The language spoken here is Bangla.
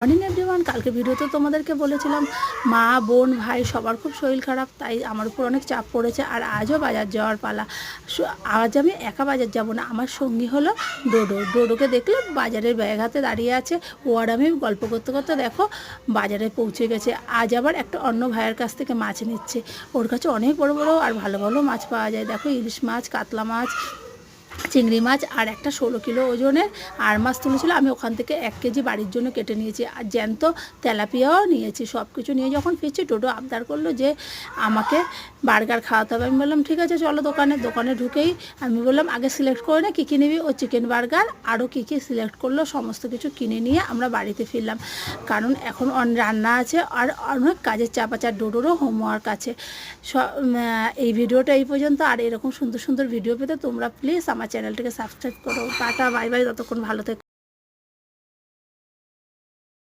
Morning everyone. কালকে ভিডিওতে তোমাদেরকে বলেছিলাম মা বোন ভাই সবার খুব শরীর খারাপ, তাই আমার উপর অনেক চাপ পড়েছে। আর আজও বাজার যাওয়ার পালা। আজ আমি একা বাজার যাব না, আমার সঙ্গী হলো ডোডোকে দেখলে বাজারের ব্যাগ হাতে দাঁড়িয়ে আছে। ও আর আমি গল্প করতে করতে দেখো বাজারে পৌঁছে গেছে। আজ আবার একটা অন্য ভাইয়ের কাছ থেকে মাছ নিচ্ছে। ওর কাছে অনেক বড় বড় আর ভালো ভালো মাছ পাওয়া যায়। দেখো ইলিশ মাছ, কাতলা মাছ, চিংড়ি মাছ আর একটা 16 কিলো ওজনের আর মাছ তুলেছিল। আমি ওখান থেকে 1 কেজি বাড়ির জন্য কেটে নিয়েছি, আর জ্যান্ত তেলাপিয়াও নিয়েছি। সব কিছু নিয়ে যখন ফিরছি, টোটো আবদার করলো যে আমাকে বার্গার খাওয়াতে হবে। আমি বললাম ঠিক আছে চলো। দোকানে ঢুকেই আমি বললাম আগে সিলেক্ট করে না কী কী নিবি। ও চিকেন বার্গার আরও কী কী সিলেক্ট করলো, সমস্ত কিছু কিনে নিয়ে আমরা বাড়িতে ফিরলাম। কারণ এখন রান্না আছে আর অনেক কাজের চাপ আছে, আর ডোডোরও হোমওয়ার্ক আছে। এই ভিডিওটা এই পর্যন্ত। আর এরকম সুন্দর সুন্দর ভিডিও পেতে তোমরা প্লিজ আমার চ্যানেলটিকে সাবস্ক্রাইব করো। টাটা, বাই বাই, ততক্ষণ ভালো থেকো।